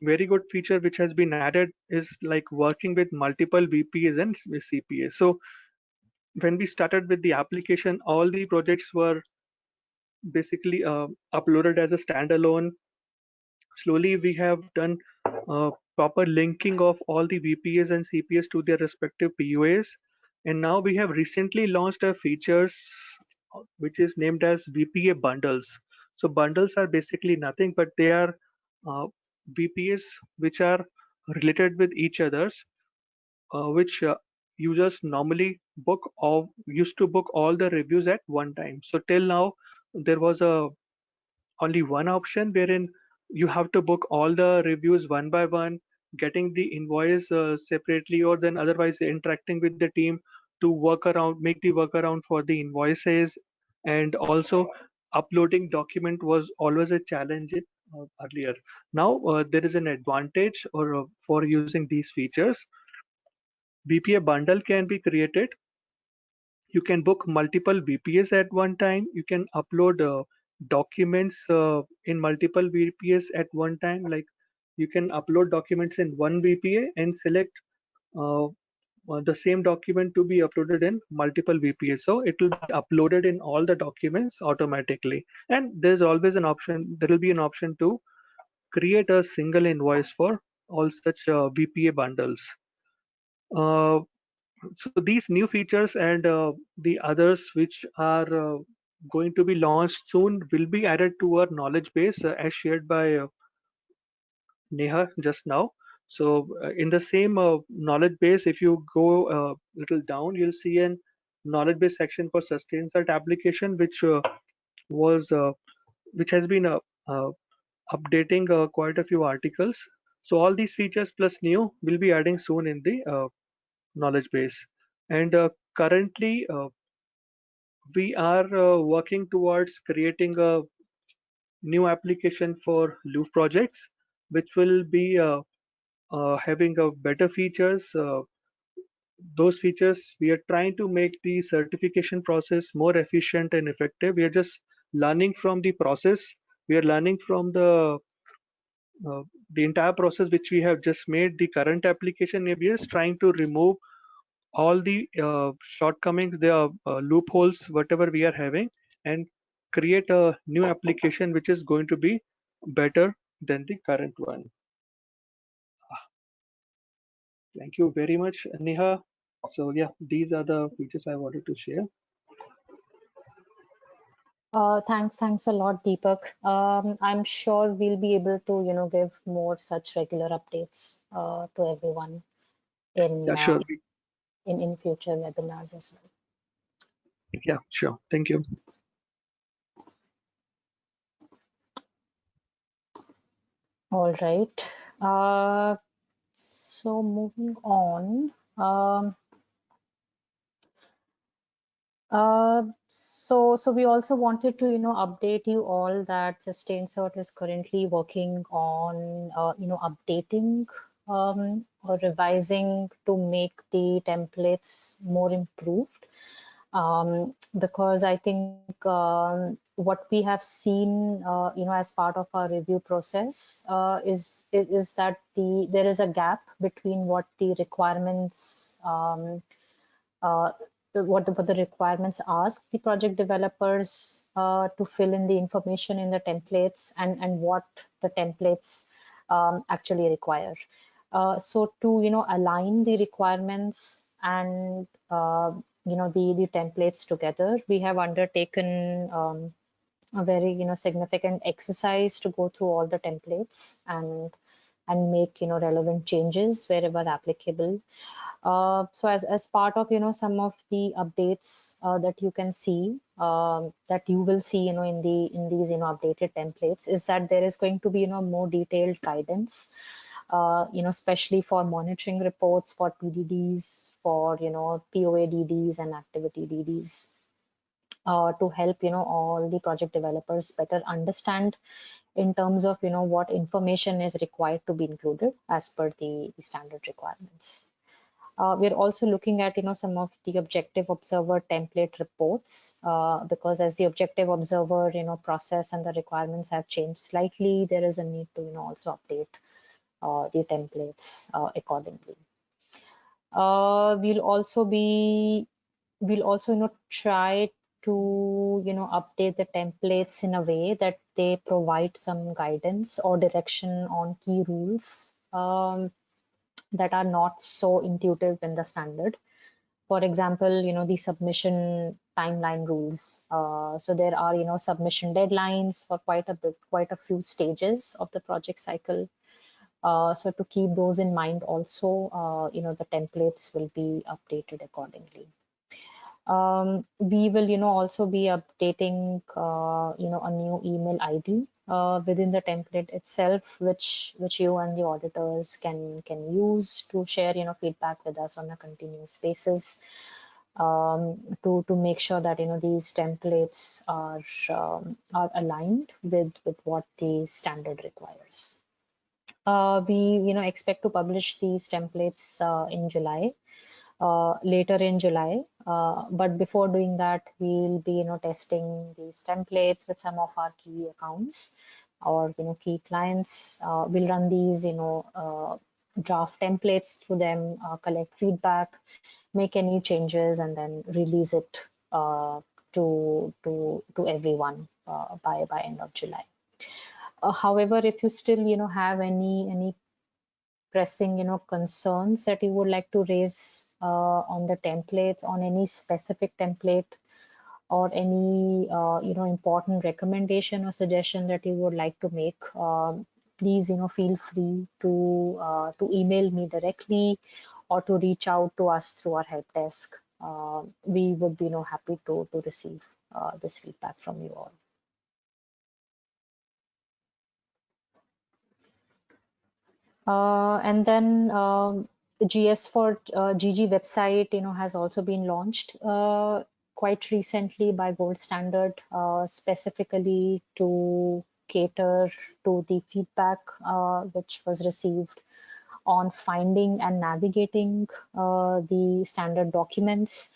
very good feature which has been added is like working with multiple VPAs and CPAs. So when we started with the application, all the projects were basically uploaded as a standalone. Slowly we have done proper linking of all the VPAs and CPAs to their respective POAs, and now we have recently launched a features which is named as VPA bundles. So bundles are basically nothing but they are VPAs which are related with each others, which users normally book or used to book all the reviews at one time. So till now there was a only one option wherein you have to book all the reviews one by one, getting the invoice separately, or then otherwise interacting with the team to work around, make the workaround for the invoices. And also uploading document was always a challenge earlier. Now there is an advantage or for using these features. VPA bundle can be created. You can book multiple VPAs at one time. You can upload documents in multiple VPAs at one time. Like you can upload documents in one VPA and select uh, the same document to be uploaded in multiple VPAs. So it will be uploaded in all the documents automatically. And there's always an option, there will be an option to create a single invoice for all such VPA bundles. Uh, so these new features and the others which are going to be launched soon will be added to our knowledge base as shared by Neha just now. So in the same knowledge base, if you go a little down, you'll see an knowledge base section for SustainCert application, was which has been updating quite a few articles. So all these features plus new will be adding soon in the knowledge base. And currently, we are working towards creating a new application for Loop projects, which will be having a better features. Those features, we are trying to make the certification process more efficient and effective. We are just learning from the process. We are learning from uh, the entire process which we have just made the current application. We are just trying to remove all the shortcomings, the loopholes, whatever we are having, and create a new application which is going to be better than the current one. Thank you very much, Neha. So yeah, these are the features I wanted to share. Thanks a lot, Deepak. I'm sure we'll be able to, give more such regular updates to everyone in Yeah, sure. in future webinars as well. Yeah, sure. Thank you. All right. So moving on. So we also wanted to, update you all that SustainCert is currently working on, updating or revising to make the templates more improved. Because I think what we have seen, as part of our review process, is that there is a gap between what the requirements uh, what the requirements ask the project developers to fill in the information in the templates, and what the templates actually require. So to align the requirements and the templates together, we have undertaken a very significant exercise to go through all the templates and make relevant changes wherever applicable. So as part of some of the updates that you can see, that you will see in these updated templates, is that there is going to be more detailed guidance, especially for monitoring reports, for PDDs, for POADDs and activity DDs, to help all the project developers better understand in terms of what information is required to be included as per the standard requirements. We're also looking at some of the objective observer template reports, because as the objective observer process and the requirements have changed slightly, there is a need to also update the templates accordingly. We'll also try to update the templates in a way that they provide some guidance or direction on key rules that are not so intuitive in the standard. For example, the submission timeline rules. So there are submission deadlines for quite a few stages of the project cycle. So to keep those in mind also, the templates will be updated accordingly. We will also be updating a new email ID within the template itself, which you and the auditors can use to share feedback with us on a continuous basis, to make sure that these templates are aligned with what the standard requires. We expect to publish these templates in July, later in July. But before doing that, we'll be testing these templates with some of our key accounts or key clients. We'll run these draft templates through them, collect feedback, make any changes, and then release it to everyone by end of July. However, if you still have any pressing concerns that you would like to raise on the templates, on any specific template, or any important recommendation or suggestion that you would like to make, please feel free to email me directly or to reach out to us through our help desk. We would be happy to receive this feedback from you all. And then the GS4GG website, has also been launched quite recently by Gold Standard, specifically to cater to the feedback which was received on finding and navigating the standard documents.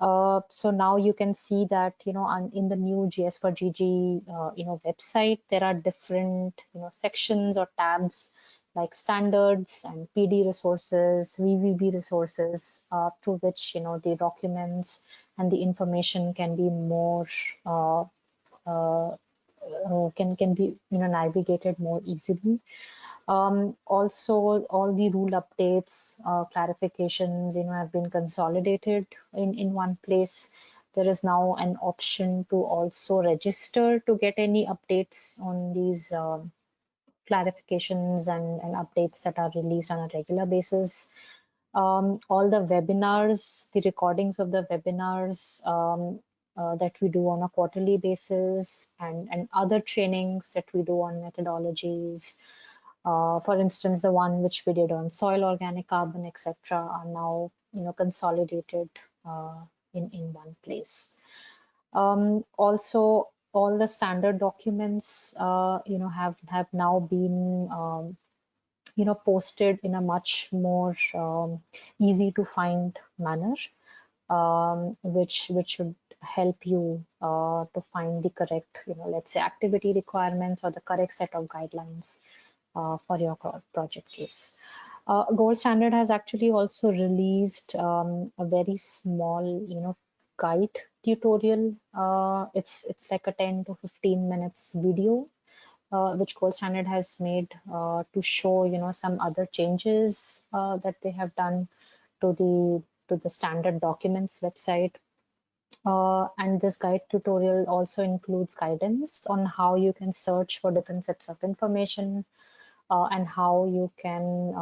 So now you can see that in the new GS4GG website, there are different sections or tabs like standards and PD resources, VVB resources, through which the documents and the information can be more can be navigated more easily. Also, all the rule updates, clarifications, have been consolidated in one place. There is now an option to also register to get any updates on these clarifications and updates that are released on a regular basis. All the webinars, the recordings of the webinars that we do on a quarterly basis, and other trainings that we do on methodologies. For instance, the one which we did on soil organic carbon, etc., are now consolidated in one place. Also, all the standard documents have now been posted in a much more easy to find manner, which should help you to find the correct, let's say activity requirements or the correct set of guidelines for your project case. Gold Standard has actually also released a very small, guide tutorial. It's like a 10 to 15 minutes video, which Gold Standard has made to show, some other changes that they have done to the standard documents website. And this guide tutorial also includes guidance on how you can search for different sets of information, and how you can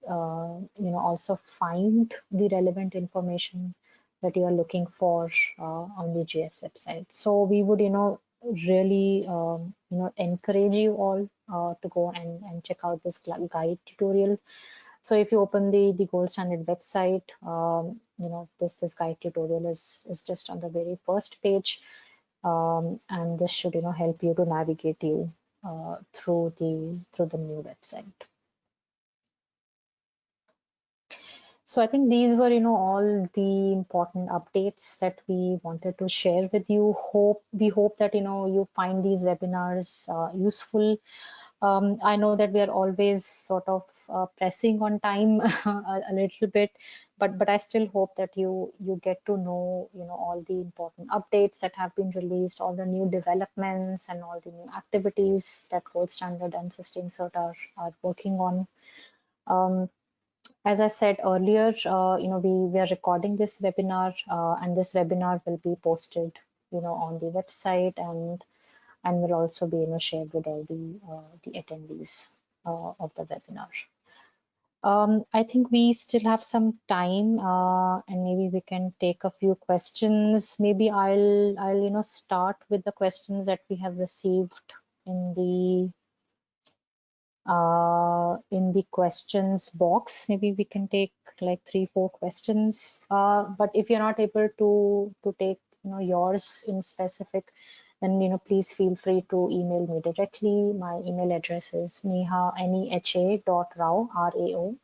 also find the relevant information that you are looking for on the GS website. So we would really encourage you all to go and check out this guide tutorial. So if you open the Gold Standard website, this guide tutorial is just on the very first page, and this should help you to navigate you through the new website. So I think these were all the important updates that we wanted to share with you. We hope that you find these webinars useful. I know that we are always sort of pressing on time a little bit, but I still hope that you get to know all the important updates that have been released, all the new developments, and all the new activities that Gold Standard and SustainCert are working on. As I said earlier, we are recording this webinar, and this webinar will be posted on the website, and will also be shared with all the attendees of the webinar. I think we still have some time, and maybe we can take a few questions. Maybe I'll start with the questions that we have received in the questions box. Maybe we can take like 3-4 questions. But if you're not able to take yours in specific, then please feel free to email me directly. My email address is neha.rao, R-A-O,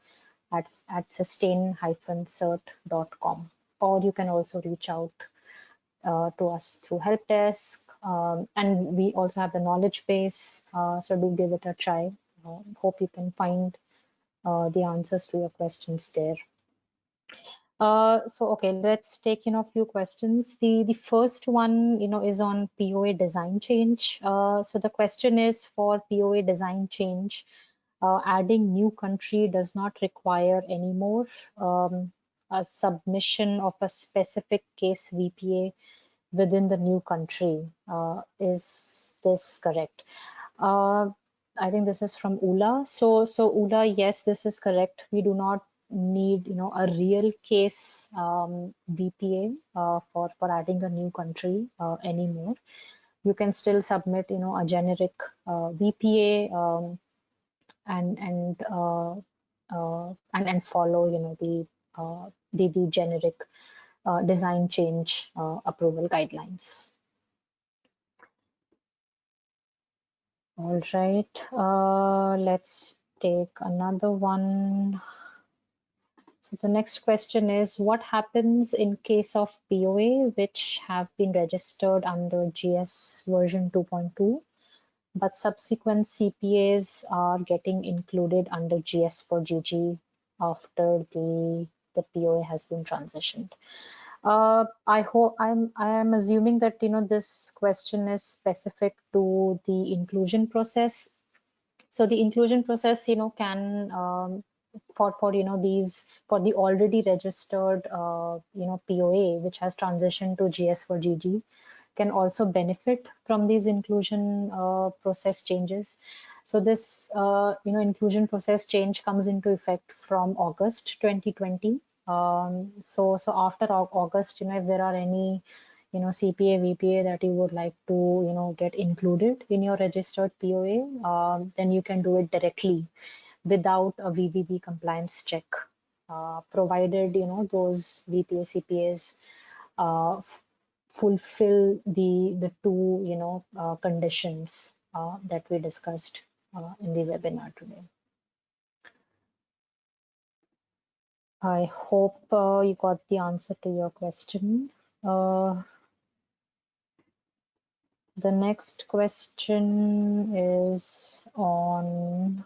at sustain-cert.com. Or you can also reach out to us through help desk, and we also have the knowledge base, so do give it a try. Hope you can find the answers to your questions there. So okay, let's take a few questions. The first one is on POA design change. So the question is, for POA design change, adding new country does not require anymore a submission of a specific case VPA within the new country. Is this correct? I think this is from Ula. So Ula, yes, this is correct. We do not need a real case VPA for adding a new country anymore. You can still submit a generic VPA, and follow the generic design change approval guidelines. All right, let's take another one. So the next question is, what happens in case of POA which have been registered under GS version 2.2, but subsequent CPAs are getting included under GS for GG after the POA has been transitioned? I am assuming that this question is specific to the inclusion process. So the inclusion process can for the already registered POA which has transitioned to GS for GG can also benefit from these inclusion process changes. So this inclusion process change comes into effect from August 2020. So after August, if there are any CPA, VPA that you would like to get included in your registered POA, then you can do it directly without a VVB compliance check, provided those VPA CPAs fulfill the two conditions that we discussed in the webinar today. I hope you got the answer to your question. The next question is on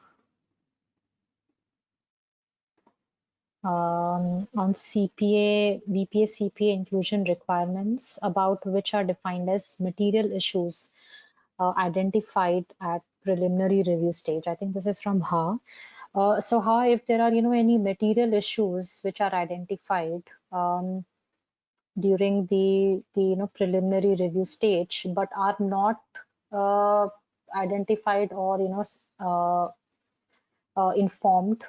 CPA, VPA CPA inclusion requirements, about which are defined as material issues identified at preliminary review stage. I think this is from Ha. So Ha, if there are any material issues which are identified during the preliminary review stage, but are not identified or informed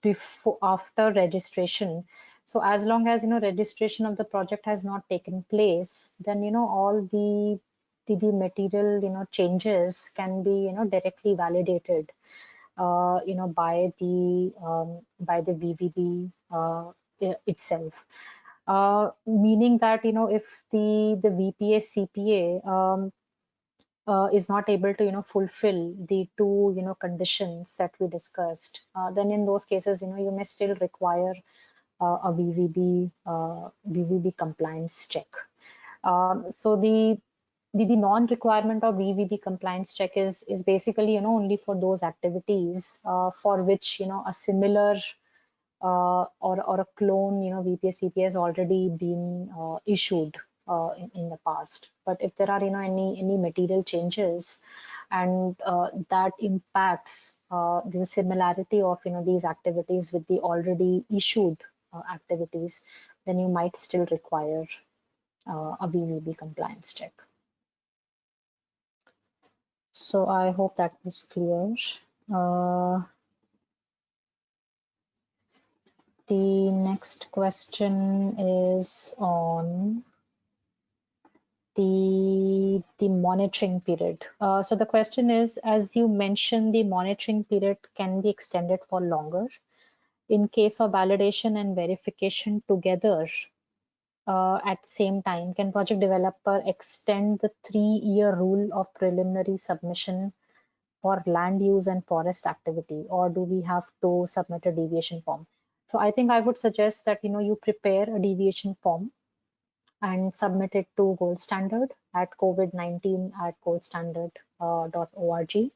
before after registration. So as long as registration of the project has not taken place, then all the material changes can be directly validated by the VVB itself. Meaning that if the VPA CPA is not able to fulfill the two conditions that we discussed, then in those cases you may still require a VVB compliance check. So the non-requirement of VVB compliance check is basically only for those activities for which a similar or a clone VPA CPA has already been issued in the past. But if there are any material changes and that impacts the similarity of these activities with the already issued activities, then you might still require a VVB compliance check. So I hope that was clear. The next question is on the monitoring period. So the question is, as you mentioned, the monitoring period can be extended for longer. In case of validation and verification together at the same time, can project developer extend the 3-year rule of preliminary submission for land use and forest activity, or do we have to submit a deviation form? So I think I would suggest that you prepare a deviation form and submit it to Gold Standard at COVID-19 at goldstandard.org.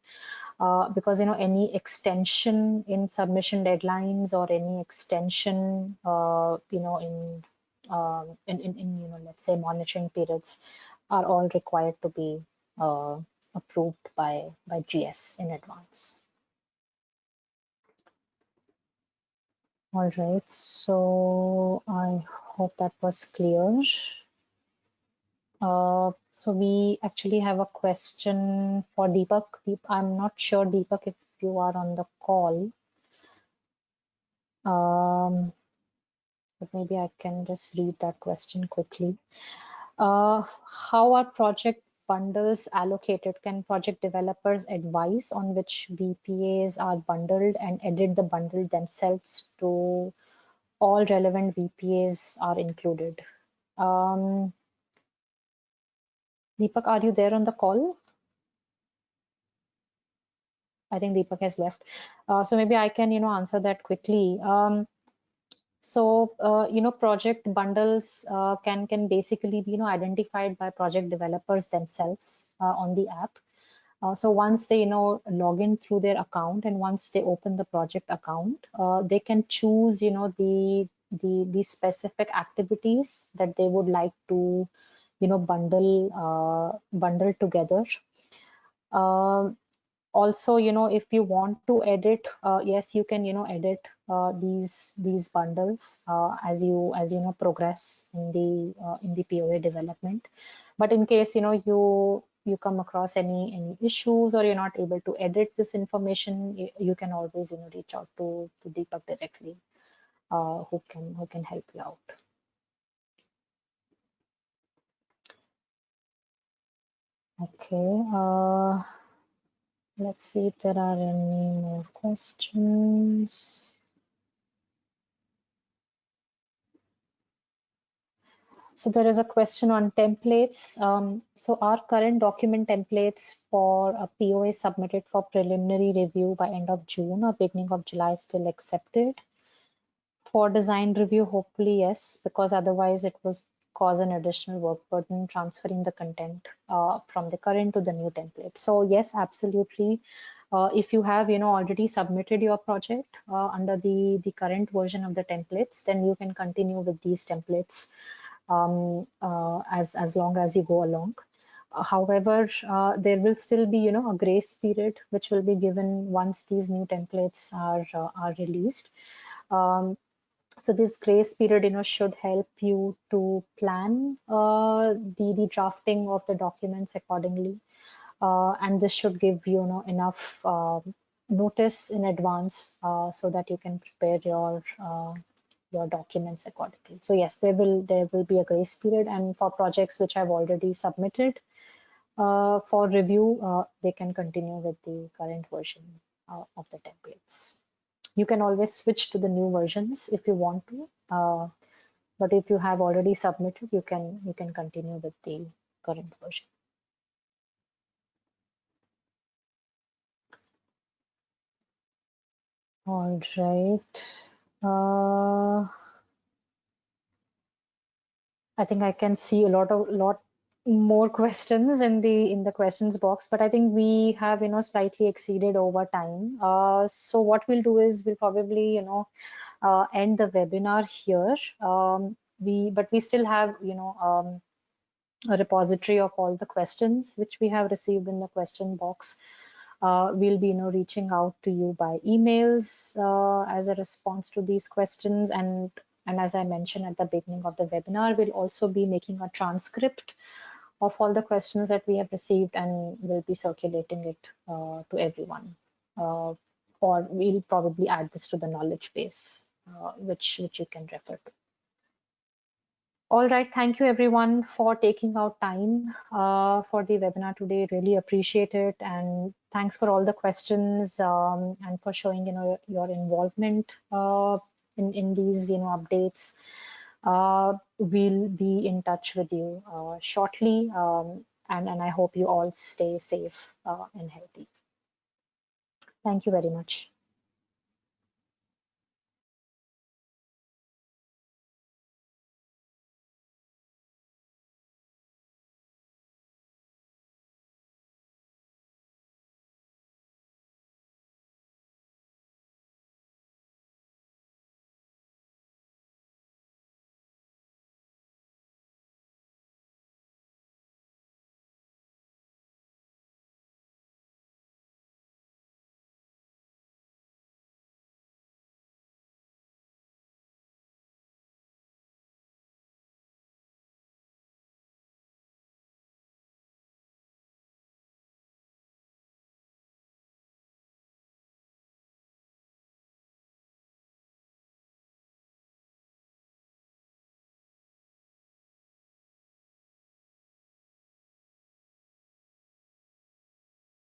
Because any extension in submission deadlines or any extension in let's say monitoring periods are all required to be approved by GS in advance. All right, so I hope that was clear. So we actually have a question for Deepak. I'm not sure, Deepak, if you are on the call. But maybe I can just read that question quickly. How are project bundles allocated? Can project developers advise on which VPAs are bundled and edit the bundle themselves to all relevant VPAs are included? Deepak, are you there on the call? I think Deepak has left. So maybe I can, answer that quickly. Project bundles can basically be, identified by project developers themselves on the app. So once they, log in through their account and once they open the project account, they can choose, the specific activities that they would like to, bundle together. Also, if you want to edit, yes, you can, edit these bundles as you progress in the POA development. But in case you come across any issues or you're not able to edit this information, you can always reach out to Deepak directly, who can help you out. Okay. Let's see if there are any more questions. So there is a question on templates. So are current document templates for a POA submitted for preliminary review by end of June or beginning of July still accepted? For design review, hopefully yes, because otherwise it was cause an additional work burden transferring the content from the current to the new template. So yes, absolutely. If you have already submitted your project under the current version of the templates, then you can continue with these templates as long as you go along. However, there will still be a grace period which will be given once these new templates are released. Um, so this grace period, should help you to plan the drafting of the documents accordingly, and this should give you, enough notice in advance so that you can prepare your documents accordingly. So yes, there will be a grace period, and for projects which I've already submitted for review, they can continue with the current version of the templates. You can always switch to the new versions if you want to, but if you have already submitted, you can continue with the current version. All right. I think I can see a lot more questions in the questions box, but I think we have slightly exceeded over time. So what we'll do is we'll probably end the webinar here. But we still have a repository of all the questions which we have received in the question box. We'll be reaching out to you by emails as a response to these questions, and as I mentioned at the beginning of the webinar, we'll also be making a transcript of all the questions that we have received, and we'll be circulating it to everyone. Or we'll probably add this to the knowledge base, which you can refer to. All right, thank you everyone for taking out time for the webinar today. Really appreciate it, and thanks for all the questions and for showing your involvement in these updates. We'll be in touch with you shortly, and I hope you all stay safe and healthy. Thank you very much.